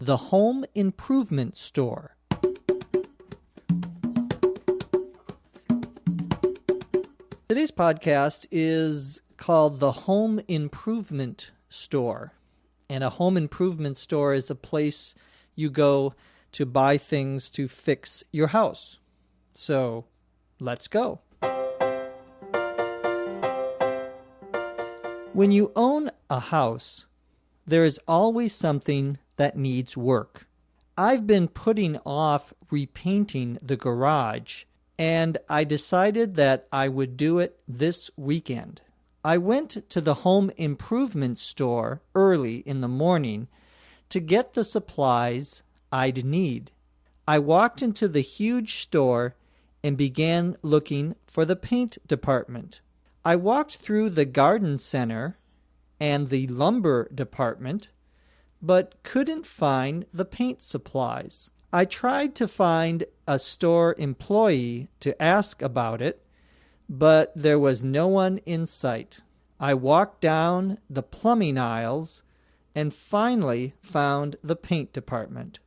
the home improvement store. Today's podcast is called the home improvement store. And a home improvement store is a place you go to buy things to fix your house. So, let's go. When you own a house, there is always something that needs work. I've been putting off repainting the garage, and I decided that I would do it this weekend. I went to the home improvement store early in the morning to get the supplies I'd need. I walked into the huge store and began looking for the paint department. I walked through the garden center and the lumber department, but couldn't find the paint supplies. I tried to find a store employee to ask about it, but there was no one in sight. I walked down the plumbing aisles and finally found the paint department.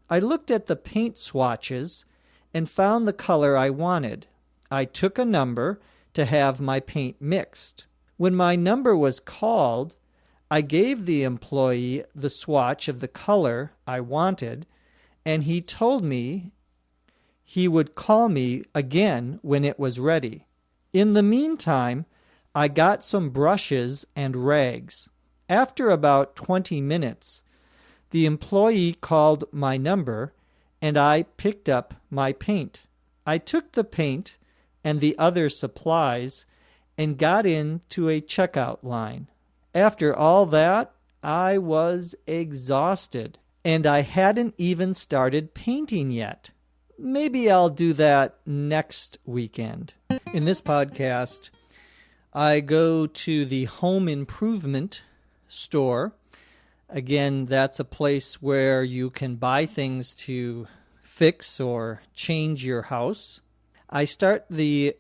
I looked at the paint swatches and found the color I wanted. I took a number to have my paint mixed. When my number was called, I gave the employee the swatch of the color I wanted, and he told me he would call me again when it was ready. In the meantime, I got some brushes and rags. After about 20 minutes, the employee called my number, and I picked up my paint. I took the paint and the other supplies and got into a checkout line. After all that, I was exhausted, and I hadn't even started painting yet. Maybe I'll do that next weekend. In this podcast, I go to the home improvement store. Again, that's a place where you can buy things to fix or change your house. I start the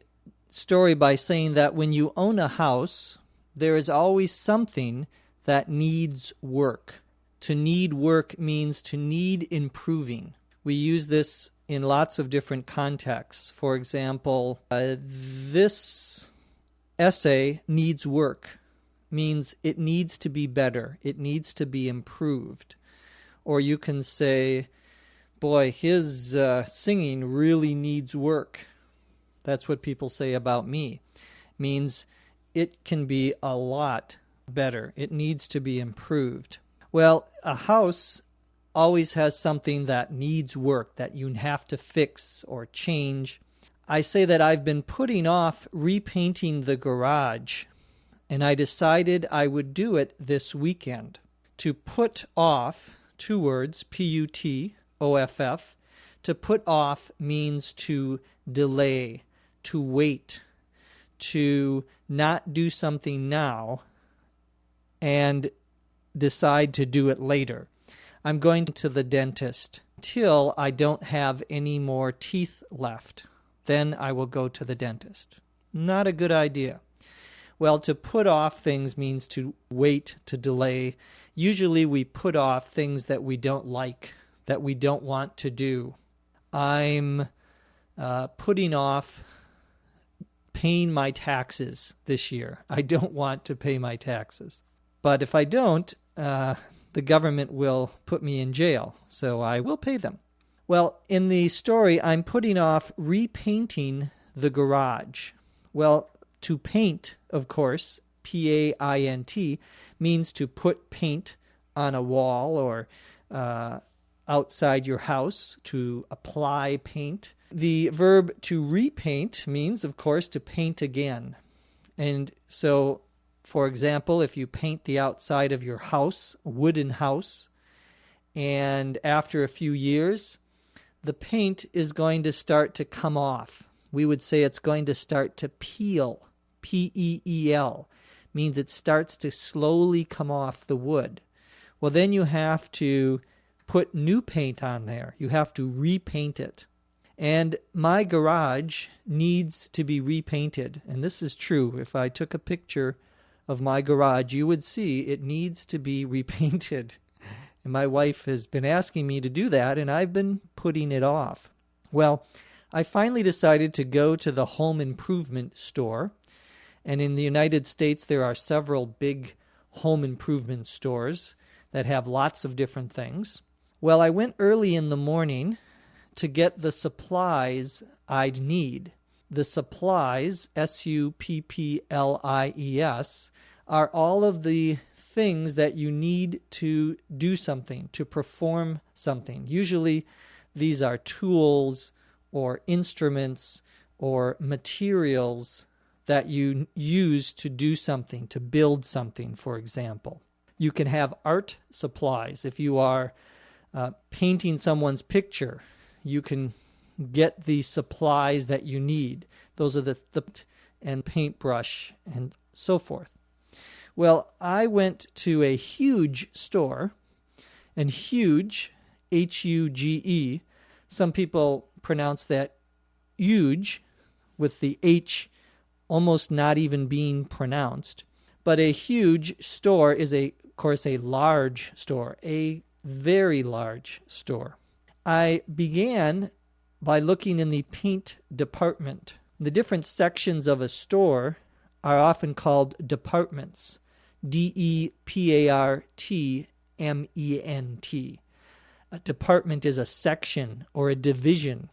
story by saying that when you own a house, there is always something that needs work. To need work means to need improving. We use this in lots of different contexts. For example, this essay needs work means it needs to be better. It needs to be improved. Or you can say, boy, his singing really needs work. That's what people say about me. Means it can be a lot better. It needs to be improved. Well, a house always has something that needs work, that you have to fix or change. I say that I've been putting off repainting the garage, and I decided I would do it this weekend. To put off, 2 words, P-U-T-O-F-F. To put off means to delay, to wait, to not do something now and decide to do it later. I'm going to the dentist till I don't have any more teeth left. Then I will go to the dentist. Not a good idea. Well, to put off things means to wait, to delay. Usually we put off things that we don't like, that we don't want to do. I'm putting off paying my taxes this year. I don't want to pay my taxes. But if I don't, the government will put me in jail, so I will pay them. Well, in the story, I'm putting off repainting the garage. Well, to paint, of course, P-A-I-N-T, means to put paint on a wall or outside your house, to apply paint. The verb to repaint means, of course, to paint again. And so, for example, if you paint the outside of your house, a wooden house, and after a few years, the paint is going to start to come off. We would say it's going to start to peel, P-E-E-L, means it starts to slowly come off the wood. Well, then you have to put new paint on there. You have to repaint it. And my garage needs to be repainted. And this is true. If I took a picture of my garage, you would see it needs to be repainted. And my wife has been asking me to do that, and I've been putting it off. Well, I finally decided to go to the home improvement store. And in the United States, there are several big home improvement stores that have lots of different things. Well, I went early in the morning to get the supplies I'd need. The supplies, supplies, are all of the things that you need to do something, to perform something. Usually these are tools or instruments or materials that you use to do something, to build something, for example. You can have art supplies. If you are painting someone's picture, you can get the supplies that you need. Those are the and paintbrush and so forth. Well, I went to a huge store, and huge, H-U-G-E, some people pronounce that huge, with the H almost not even being pronounced. But a huge store is, of course, a large store, a very large store. I began by looking in the paint department. The different sections of a store are often called departments. D-E-P-A-R-T-M-E-N-T. A department is a section or a division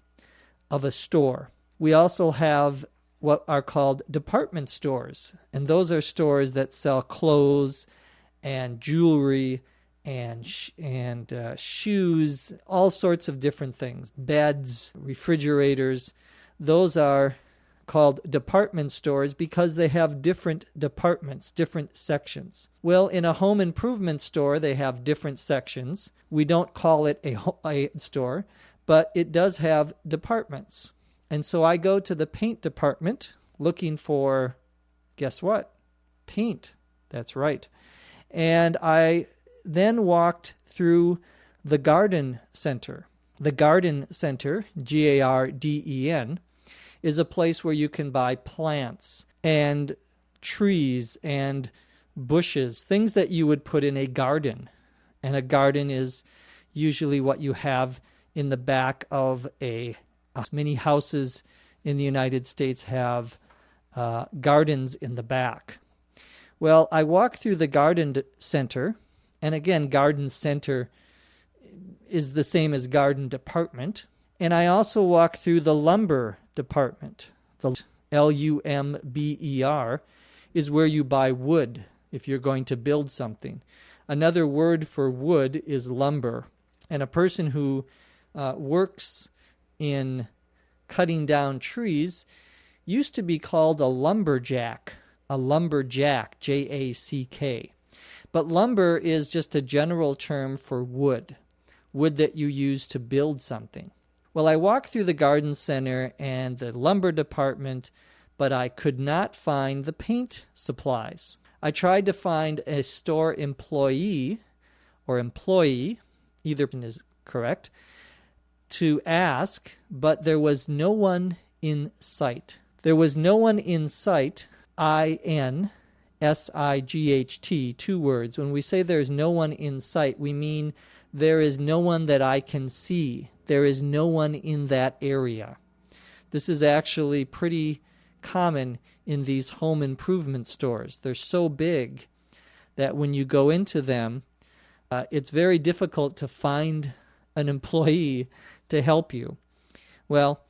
of a store. We also have what are called department stores, and those are stores that sell clothes and jewelry and shoes, all sorts of different things, beds, refrigerators. Those are called department stores because they have different departments, different sections. Well, in a home improvement store, they have different sections. We don't call it a store, but it does have departments. And so I go to the paint department looking for, guess what? Paint. That's right. And I then walked through the garden center. The garden center, G-A-R-D-E-N, is a place where you can buy plants and trees and bushes, things that you would put in a garden. And a garden is usually what you have in the back of a house. Many houses in the United States have gardens in the back. Well, I walked through the garden center, and again, garden center is the same as garden department. And I also walked through the lumber department. The L-U-M-B-E-R is where you buy wood if you're going to build something. Another word for wood is lumber. And a person who works in cutting down trees used to be called a lumberjack, J-A-C-K. But lumber is just a general term for wood that you use to build something. Well, I walked through the garden center and the lumber department, but I could not find the paint supplies. I tried to find a store employee, either is correct, to ask, but there was no one in sight. There was no one in sight, I-N-S-I-G-H-T, 2 words. When we say there's no one in sight, we mean there is no one that I can see. There is no one in that area. This is actually pretty common in these home improvement stores. They're so big that when you go into them, it's very difficult to find an employee to help you. Well,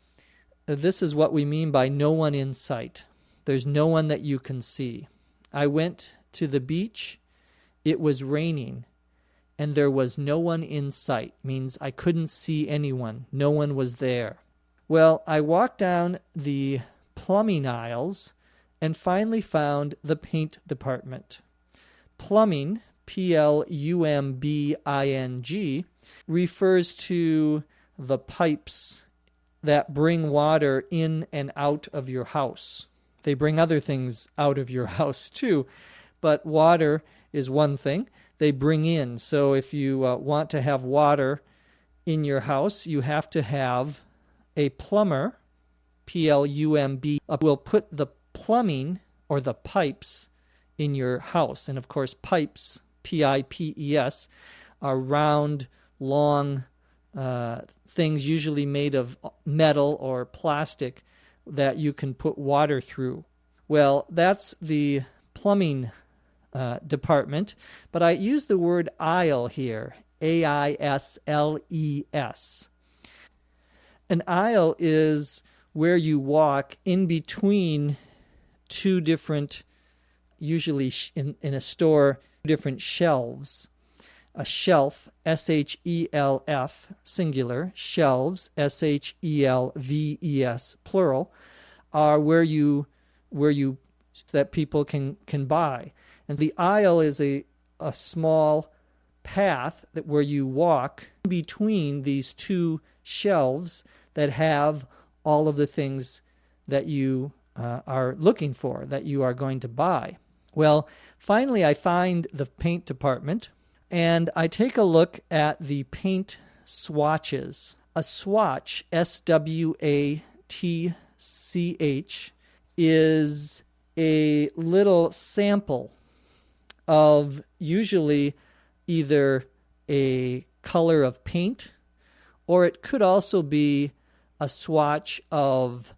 this is what we mean by no one in sight. There's no one that you can see. I went to the beach. It was raining, and there was no one in sight. Means I couldn't see anyone. No one was there. Well, I walked down the plumbing aisles and finally found the paint department. Plumbing, P-L-U-M-B-I-N-G, refers to the pipes that bring water in and out of your house. They bring other things out of your house too, but water is one thing they bring in. So if you want to have water in your house, you have to have a plumber, P-L-U-M-B, will put the plumbing or the pipes in your house. And of course, pipes, P-I-P-E-S, are round, long things usually made of metal or plastic that you can put water through. Well, that's the plumbing department, but I use the word aisle here, A-I-S-L-E-S. An aisle is where you walk in between two different, usually in a store, different shelves. A shelf, S-H-E-L-F, singular, shelves, S-H-E-L-V-E-S, plural, are where you that people can buy. And the aisle is a small path where you walk between these two shelves that have all of the things that you are looking for, that you are going to buy. Well, finally I find the paint department, and I take a look at the paint swatches. A swatch, S-W-A-T-C-H, is a little sample of usually either a color of paint, or it could also be a swatch of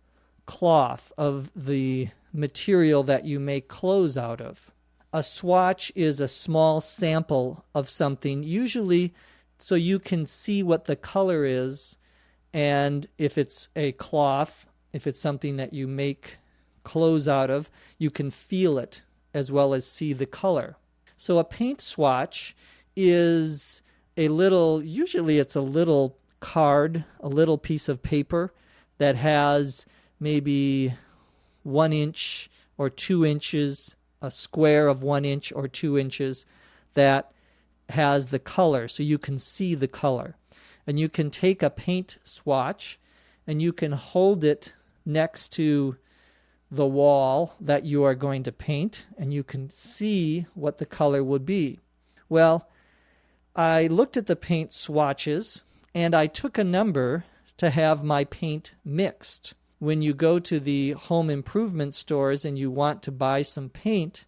cloth, of the material that you make clothes out of. A swatch is a small sample of something, usually so you can see what the color is, and if it's a cloth, if it's something that you make clothes out of, you can feel it as well as see the color. So a paint swatch is usually it's a little card, a little piece of paper that has maybe 1 inch or 2 inches, a square of 1 inch or 2 inches that has the color, so you can see the color. And you can take a paint swatch and you can hold it next to the wall that you are going to paint, and you can see what the color would be. Well, I looked at the paint swatches and I took a number to have my paint mixed. When you go to the home improvement stores and you want to buy some paint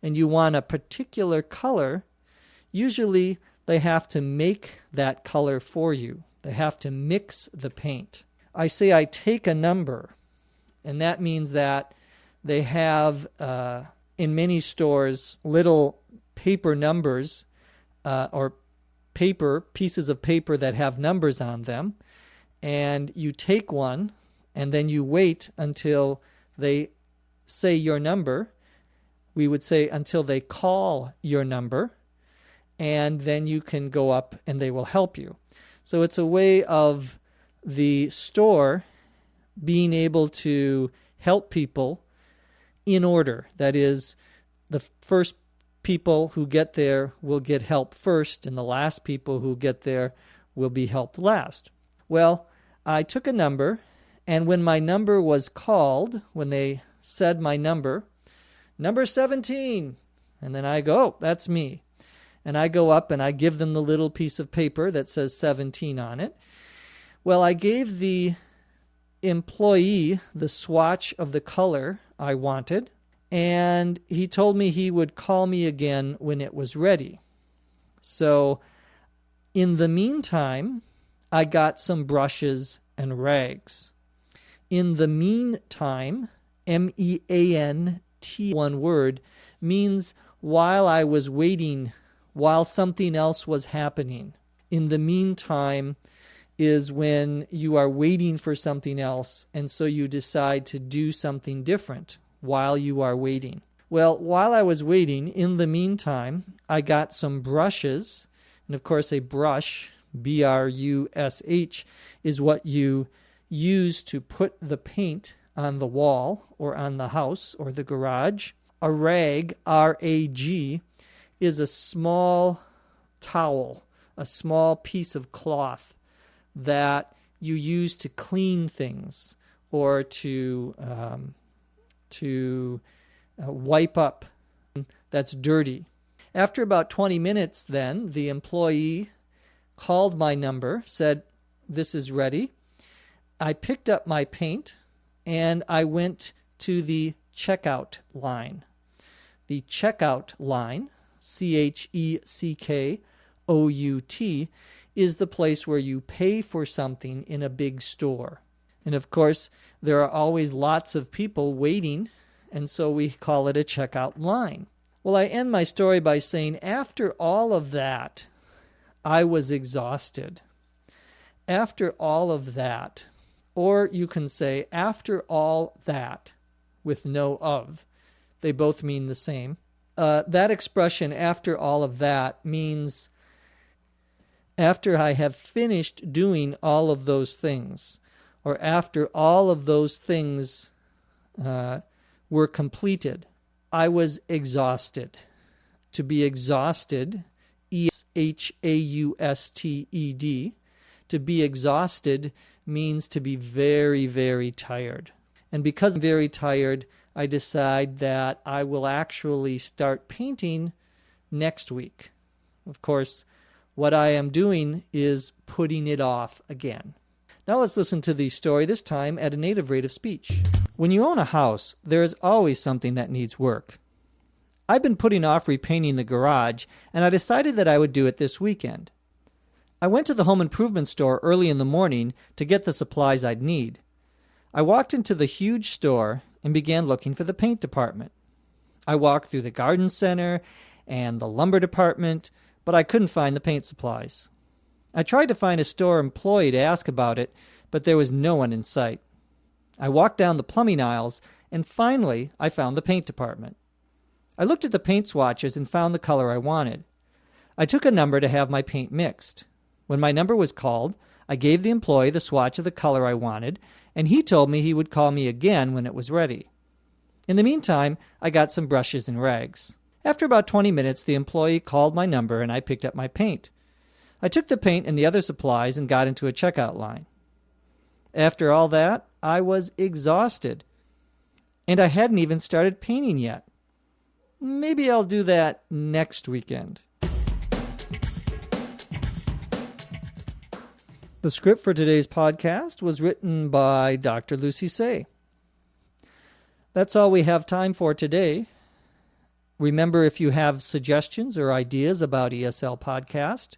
and you want a particular color, usually they have to make that color for you. They have to mix the paint. I say I take a number, and that means that they have, in many stores, little paper numbers or pieces of paper that have numbers on them, and you take one, and then you wait until they say your number. We would say until they call your number, and then you can go up and they will help you. So it's a way of the store being able to help people in order. That is, the first people who get there will get help first, and the last people who get there will be helped last. Well, I took a number, and when my number was called, when they said my number 17, and then I go, oh, that's me. And I go up and I give them the little piece of paper that says 17 on it. Well, I gave the employee the swatch of the color I wanted, and he told me he would call me again when it was ready. So in the meantime, I got some brushes and rags. In the meantime, M-E-A-N-T, one word, means while I was waiting, while something else was happening. In the meantime is when you are waiting for something else, and so you decide to do something different while you are waiting. Well, while I was waiting, in the meantime, I got some brushes, and of course a brush, B-R-U-S-H, is what you use to put the paint on the wall or on the house or the garage. A rag, R-A-G, is a small towel, a small piece of cloth that you use to clean things or to wipe up that's dirty. After about 20 minutes then, the employee called my number, said, "This is ready." I picked up my paint and I went to the checkout line. The checkout line, CHECKOUT O-U-T, is the place where you pay for something in a big store. And of course, there are always lots of people waiting, and so we call it a checkout line. Well, I end my story by saying, after all of that, I was exhausted. After all of that, or you can say, after all that, with no of. They both mean the same. That expression, after all of that, means after I have finished doing all of those things, or after all of those things were completed. I was exhausted. To be exhausted, E-S-H-A-U-S-T-E-D, to be exhausted means to be very, very tired. And because I'm very tired, I decide that I will actually start painting next week. Of course, what I am doing is putting it off again. Now let's listen to the story, this time at a native rate of speech. When you own a house, there is always something that needs work. I've been putting off repainting the garage, and I decided that I would do it this weekend. I went to the home improvement store early in the morning to get the supplies I'd need. I walked into the huge store and began looking for the paint department. I walked through the garden center and the lumber department, but I couldn't find the paint supplies. I tried to find a store employee to ask about it, but there was no one in sight. I walked down the plumbing aisles, and finally I found the paint department. I looked at the paint swatches and found the color I wanted. I took a number to have my paint mixed. When my number was called, I gave the employee the swatch of the color I wanted, and he told me he would call me again when it was ready. In the meantime, I got some brushes and rags. After about 20 minutes, the employee called my number and I picked up my paint. I took the paint and the other supplies and got into a checkout line. After all that, I was exhausted. And I hadn't even started painting yet. Maybe I'll do that next weekend. The script for today's podcast was written by Dr. Lucy Say. That's all we have time for today. Remember, if you have suggestions or ideas about ESL Podcast,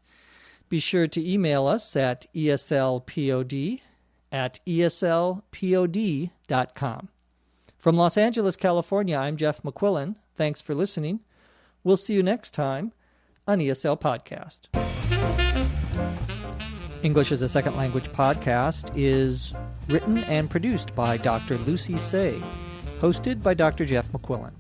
be sure to email us at eslpod@eslpod.com. From Los Angeles, California, I'm Jeff McQuillan. Thanks for listening. We'll see you next time on ESL Podcast. English as a Second Language podcast is written and produced by Dr. Lucy Say, hosted by Dr. Jeff McQuillan.